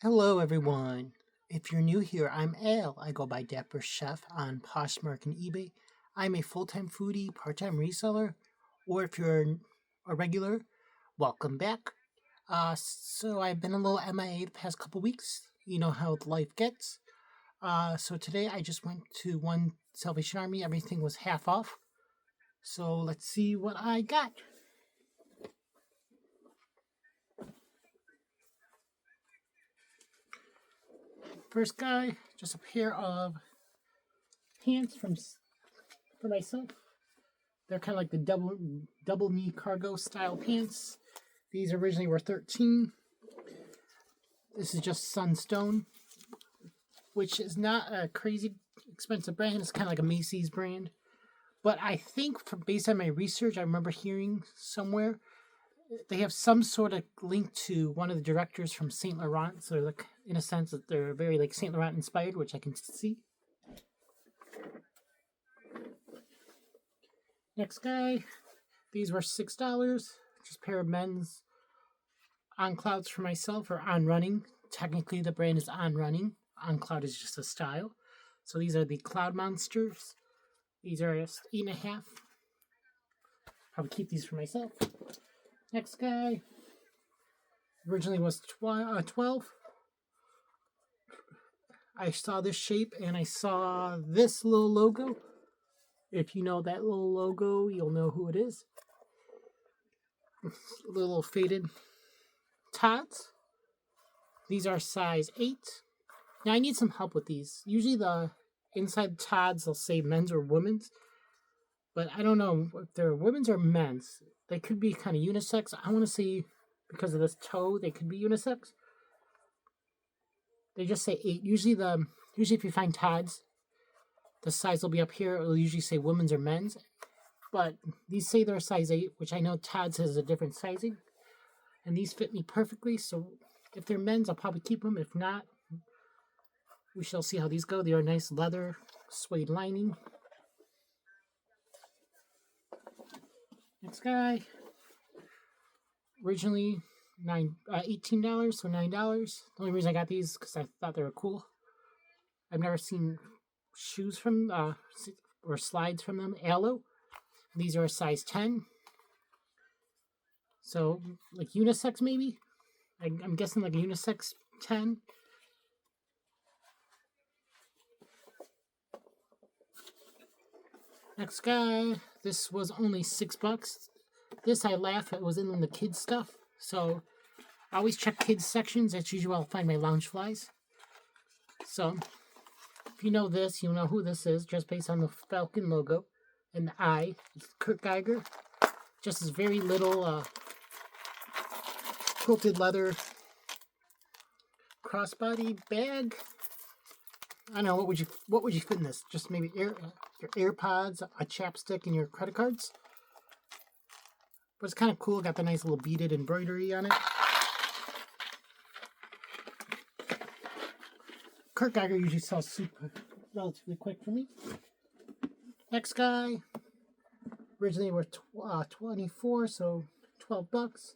Hello, everyone. If you're new here, I'm Al. I go by Dapper Chef on Poshmark and eBay. I'm a full time foodie, part time reseller, or if you're a regular, welcome back. So I've been a little MIA the past couple weeks. You know how life gets. So today I just went to one Salvation Army. Everything was half off. So let's see what I got. First guy, just a pair of pants for myself. They're kind of like the double knee cargo style pants. These originally were 13. This is just Sunstone, which is not a crazy expensive brand. It's kind of like a Macy's brand. But I think, based on my research, I remember hearing somewhere they have some sort of link to one of the directors from Saint Laurent. So, like, in a sense, that they're very like Saint Laurent inspired, which I can see. Next guy, these were $6. Just a pair of men's On Clouds for myself, or On Running. Technically, the brand is On Running. On Cloud is just a style. So these are the Cloud Monsters. These are 8.5. Probably keep these for myself. Next guy originally was 12. I saw this shape and I saw this little logo. If you know that little logo, you'll know who it is. Little faded tots. These are size 8. Now I need some help with these. Usually the inside Tods they'll say men's or women's, but I don't know if they're women's or men's. They could be kind of unisex. I want to say because of this toe, they could be unisex. They just say 8. Usually if you find Tods, the size will be up here. It'll usually say women's or men's, but these say they're size 8, which I know Tods has a different sizing, and these fit me perfectly. So if they're men's, I'll probably keep them. If not, we shall see how these go. They are nice leather suede lining. Next guy. Originally $18, so $9. The only reason I got these because I thought they were cool. I've never seen shoes from or slides from them. Aloe. These are a size 10. So like unisex maybe. I'm guessing like a unisex 10. Next guy, this was only $6. This I laugh, it was in the kids stuff. So I always check kids sections. That's usually where I'll find my lounge flies. So if you know this, you'll know who this is just based on the Falcon logo and the eye. It's Kurt Geiger. Just this very little quilted leather crossbody bag. I don't know, what would you fit in this? Just maybe your AirPods, a chapstick, and your credit cards. But it's kind of cool. Got the nice little beaded embroidery on it. Kurt Geiger usually sells super relatively quick for me. Next guy. Originally were 24, so $12.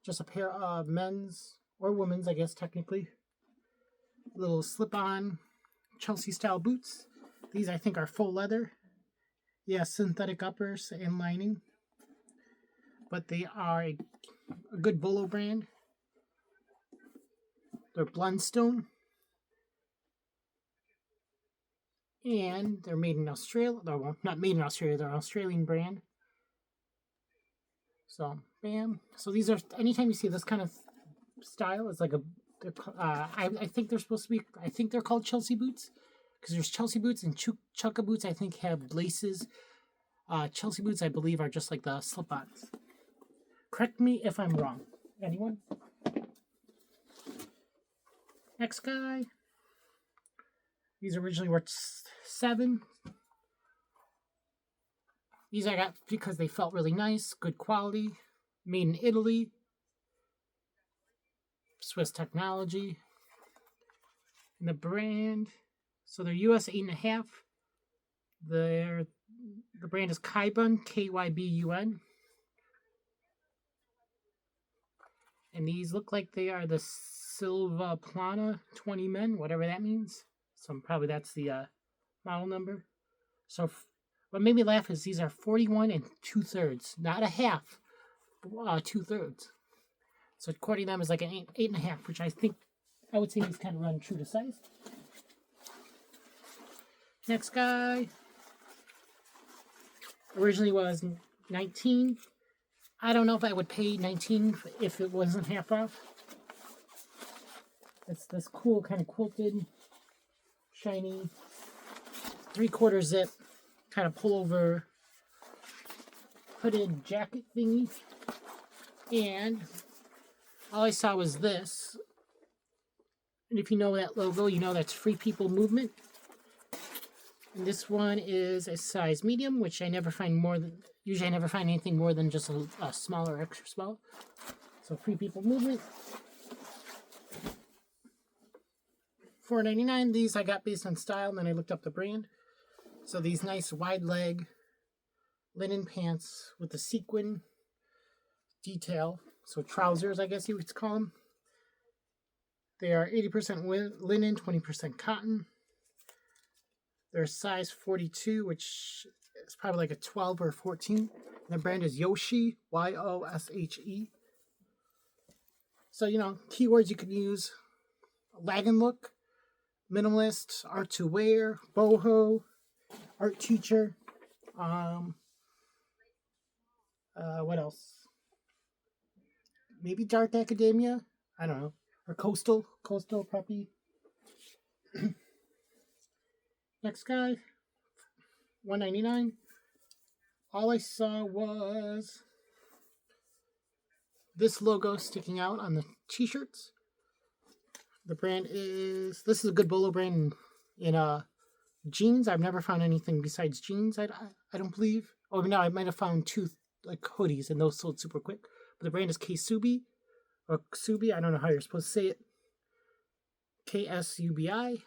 Just a pair of men's or women's, I guess technically. Little slip-on Chelsea style boots. These I think are full leather. Yeah, synthetic uppers and lining. But they are a good Bolo brand. They're Blundstone. And they're made in Australia. Well, not made in Australia, they're an Australian brand. So, bam. So these are, anytime you see this kind of style, it's like I think they're supposed to be, I think they're called Chelsea boots. Because there's Chelsea boots and Chukka boots, I think, have laces. Chelsea boots, I believe, are just like the slip-ons. Correct me if I'm wrong. Anyone? Next guy. These originally were 7. These I got because they felt really nice, good quality, made in Italy, Swiss technology. And the brand, so they're US 8.5. The brand is Kybun, Kybun. And these look like they are the Silva Plana 20 men, whatever that means. So probably that's the model number. So what made me laugh is these are 41 and 2/3, not a half, 2/3. So according to them is like an 8.5, which I would say these kind of run true to size. Next guy originally was 19. I don't know if I would pay 19 if it wasn't half off. It's this cool kind of quilted, shiny, 3/4 zip, kind of pullover hooded jacket thingy. And all I saw was this. And if you know that logo, you know that's Free People Movement. And this one is a size medium, which I never find more than, usually I never find anything more than just a small or extra small. So Free People Movement. $4.99. These I got based on style, and then I looked up the brand. So these nice wide leg linen pants with the sequin detail. So trousers, I guess you would call them. They are 80% linen, 20% cotton. They're size 42, which is probably like a 12 or 14. And the brand is Yoshi, Y-O-S-H-E. So, you know, keywords you could use: lagging look, minimalist, art to wear, boho, art teacher. What else? Maybe dark academia. I don't know. Or coastal preppy. Next guy, $1.99. All I saw was this logo sticking out on the t-shirts. The brand is, this is a good Bolo brand in jeans. I've never found anything besides jeans, I don't believe. Oh, no, I might have found two like hoodies, and those sold super quick. But the brand is Ksubi, or Ksubi, I don't know how you're supposed to say it. Ksubi.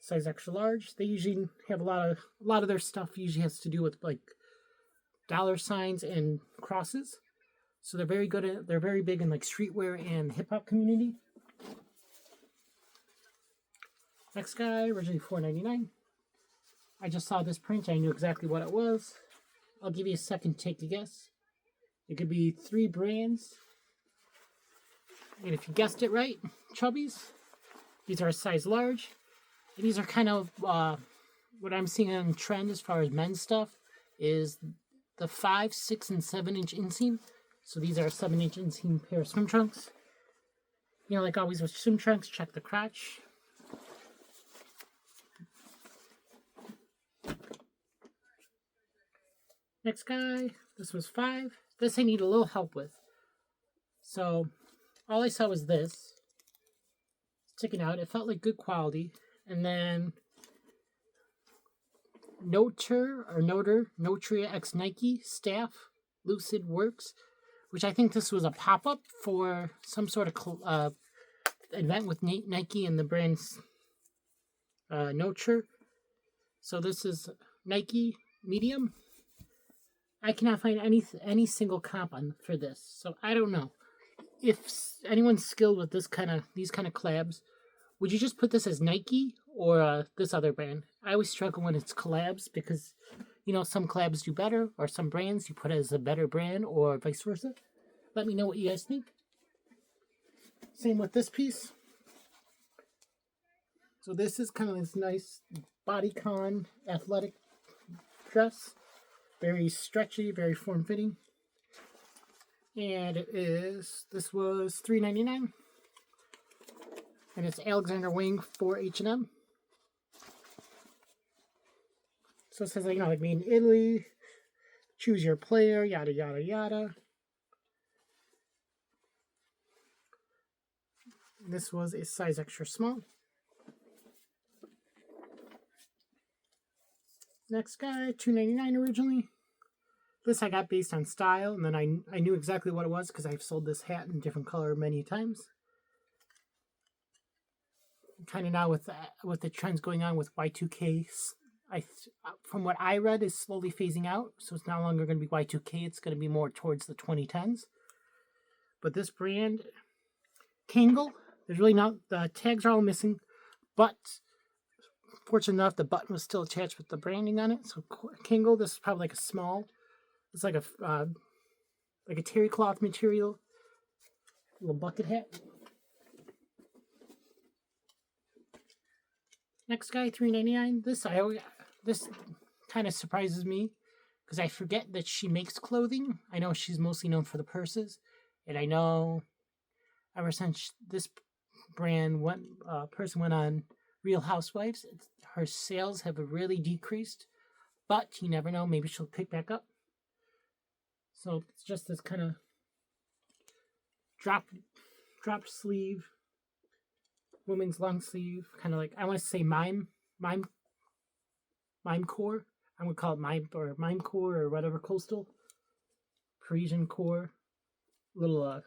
Size extra large. They usually have a lot of their stuff usually has to do with like dollar signs and crosses. So they're very good at, they're very big in like streetwear and hip hop community. Next guy, originally $4.99. I just saw this print. I knew exactly what it was. I'll give you a second to take a guess. It could be 3 brands. And if you guessed it right, chubbies. These are a size large. And these are kind of what I'm seeing on trend as far as men's stuff is the 5, 6, and 7-inch inseam. So these are a 7-inch inseam pair of swim trunks. You know, like always with swim trunks, check the crotch. Next guy, this was 5. This I need a little help with. So all I saw was this sticking out. It felt like good quality. And then Notria X Nike Staff Lucid Works, which I think this was a pop-up for some sort of event with Nike and the brand's Notria. So this is Nike medium. I cannot find any single comp for this, so I don't know if anyone's skilled with these kind of collabs. Would you just put this as Nike or this other brand? I always struggle when it's collabs because, you know, some collabs do better, or some brands you put as a better brand, or vice versa. Let me know what you guys think. Same with this piece. So this is kind of this nice bodycon athletic dress. Very stretchy, very form-fitting. And this was $3.99. And it's Alexander Wang for H&M. So it says, you know, like made in Italy, choose your player, yada, yada, yada. This was a size extra small. Next guy, $2.99 originally. This I got based on style, and then I knew exactly what it was because I've sold this hat in different color many times. Kind of now with the trends going on with Y2K, from what I read, is slowly phasing out. So it's no longer going to be Y2K. It's going to be more towards the 2010s. but this brand, Kangle, there's really not, the tags are all missing, but fortunate enough, the button was still attached with the branding on it. So Kangle, this is probably like a small, it's like a terry cloth material, little bucket hat. Next guy, $3.99. This kind of surprises me because I forget that she makes clothing. I know she's mostly known for the purses, and I know ever since this person went on Real Housewives, her sales have really decreased. But you never know, maybe she'll pick back up. So it's just this kind of drop sleeve, women's long sleeve, kind of like, I want to say mime core. I'm gonna call it mime core or whatever, coastal Parisian core, little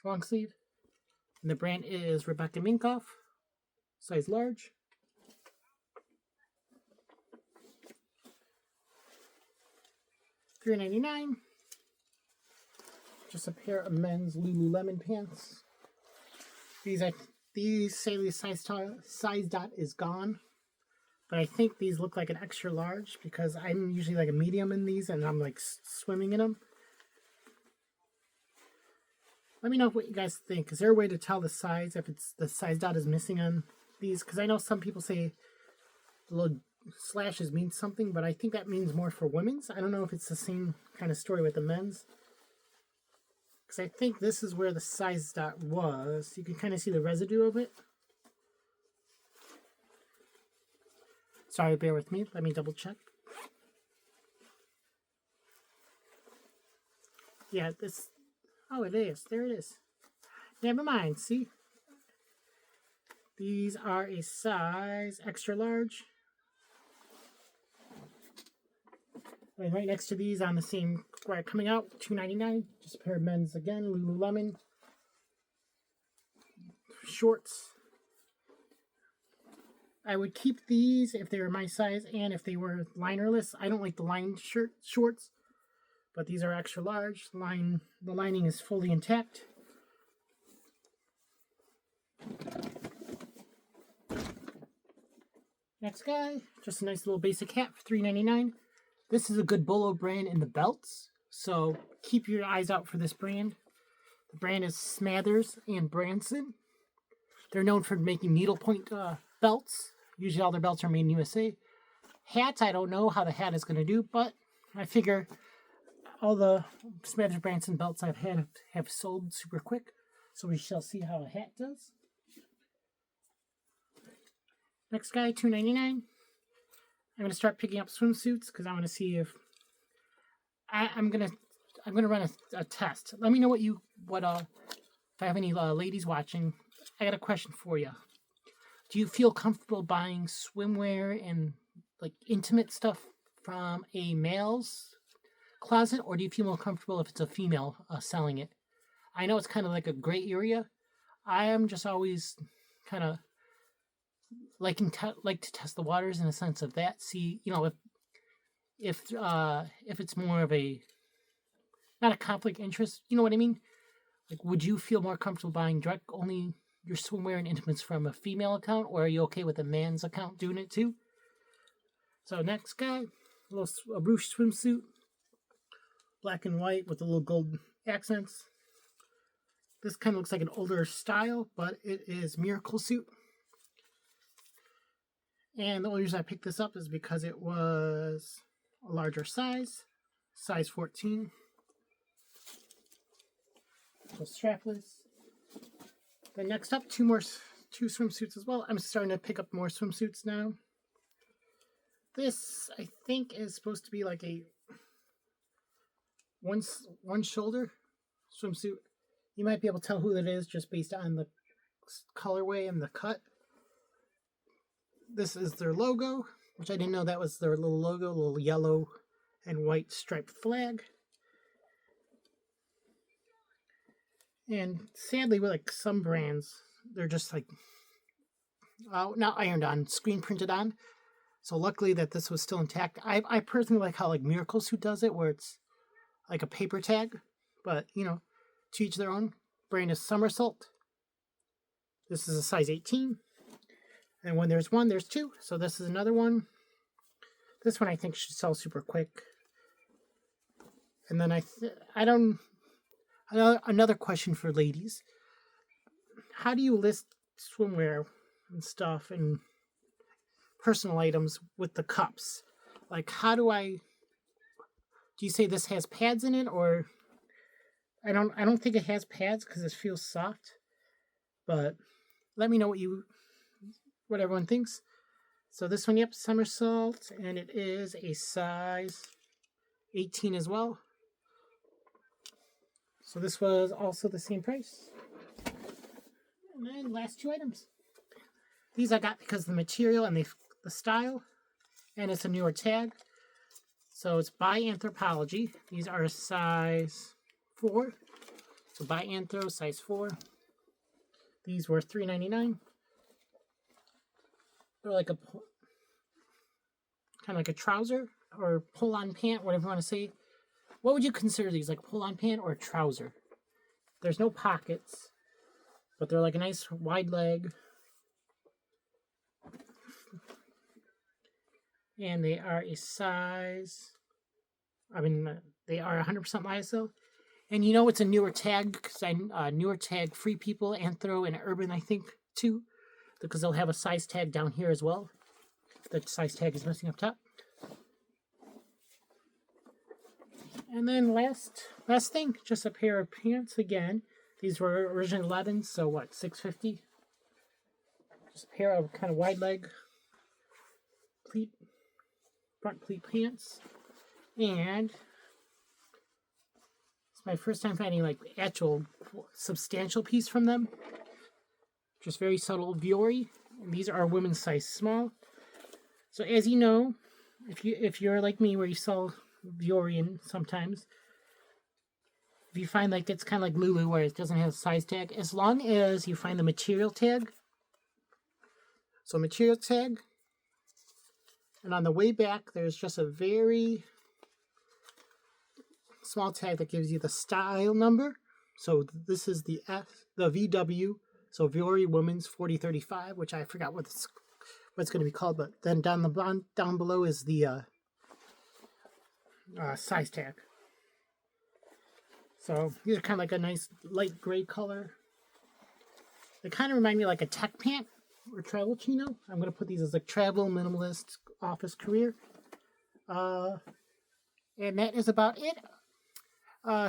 long sleeve. And the brand is Rebecca Minkoff, size large. $3.99. Just a pair of men's Lululemon pants. These say the size dot is gone, but I think these look like an extra large because I'm usually like a medium in these, and I'm like swimming in them. Let me know what you guys think. Is there a way to tell the size if it's the size dot is missing on these? Because I know some people say the little slashes mean something, but I think that means more for women's. I don't know if it's the same kind of story with the men's. Because I think this is where the size dot was. You can kind of see the residue of it. Sorry, bear with me. Let me double check. Yeah, this... Oh, it is. There it is. Never mind. See? These are a size extra large. And right next to these on the same square coming out, $2.99. Just a pair of men's again, Lululemon shorts. I would keep these if they were my size and if they were linerless. I don't like the lined shorts, but these are extra large. The lining is fully intact. Next guy, just a nice little basic hat for $3.99. This is a good Bolo brand in the belts, so keep your eyes out for this brand. The brand is Smathers and Branson. They're known for making needlepoint belts. Usually all their belts are made in USA. Hats, I don't know how the hat is going to do, but I figure all the Smathers Branson belts I've had have sold super quick, so we shall see how a hat does. Next guy, $2.99. I'm gonna start picking up swimsuits because I want to see if I'm gonna run a test. Let me know if I have any ladies watching. I got a question for you. Do you feel comfortable buying swimwear and like intimate stuff from a male's closet, or do you feel more comfortable if it's a female selling it? I know it's kind of like a gray area. I am just always kind of like to test the waters in a sense of that. See, if it's more of a not a conflict interest, you know what I mean? Like, would you feel more comfortable buying direct only your swimwear and intimates from a female account, or are you okay with a man's account doing it too? So next guy, a ruche swimsuit, black and white with the little gold accents. This kind of looks like an older style, but it is Miracle Suit. And the only reason I picked this up is because it was a larger size 14. So strapless. Then next up, two swimsuits as well. I'm starting to pick up more swimsuits now. This, I think, is supposed to be like a one shoulder swimsuit. You might be able to tell who that is just based on the colorway and the cut. This is their logo, which I didn't know that was their little logo, little yellow and white striped flag. And sadly, with like some brands, they're just like not ironed on, screen printed on. So luckily that this was still intact. I personally like how like Miracle Suit does it, where it's like a paper tag. But to to each their own. Brand is Somersault. This is a size 18. And when there's one, there's two. So this is another one. This one I think should sell super quick. And then another question for ladies. How do you list swimwear and stuff and personal items with the cups? Like, do you say this has pads in it, or I don't think it has pads because it feels soft. But let me know what everyone thinks. So this one, yep, Somersault, and it is a size 18 as well. So this was also the same price. And then last two items. These I got because of the material and the style, and it's a newer tag. So it's by Anthropology. These are size 4. So by Anthro, size 4. These were $3.99. They're like kind of like a trouser or pull-on pant, whatever you want to say. What would you consider these, like pull-on pant or a trouser? There's no pockets, but they're like a nice wide leg. And they are a size, they are 100% lyocell. And you know it's a newer tag, because newer tag Free People, Anthro, and Urban, I think, too. Because they'll have a size tag down here as well. The size tag is missing up top. And then last thing, just a pair of pants again. These were originally 11, so what, $6.50? Just a pair of kind of wide leg front pleat pants. And it's my first time finding like actual substantial piece from them. Just very subtle Viore. And these are women's size small. So as you know, if you're like me where you saw Viore sometimes, if you find like it's kind of like Lulu where it doesn't have a size tag, as long as you find the material tag. So material tag, and on the way back there's just a very small tag that gives you the style number. So this is the VW, so Viore Women's 4035, which I forgot what it's going to be called, but then down below is the size tag. So these are kind of like a nice light gray color. They kind of remind me of like a tech pant or travel chino. I'm going to put these as like travel, minimalist, office career. And that is about it.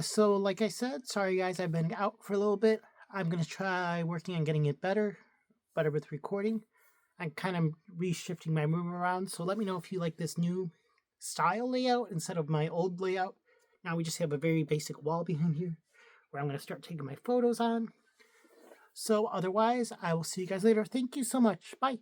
So like I said, sorry guys, I've been out for a little bit. I'm going to try working on getting it better with recording. I'm kind of reshifting my room around. So let me know if you like this new style layout instead of my old layout. Now we just have a very basic wall behind here where I'm going to start taking my photos on. So otherwise, I will see you guys later. Thank you so much. Bye.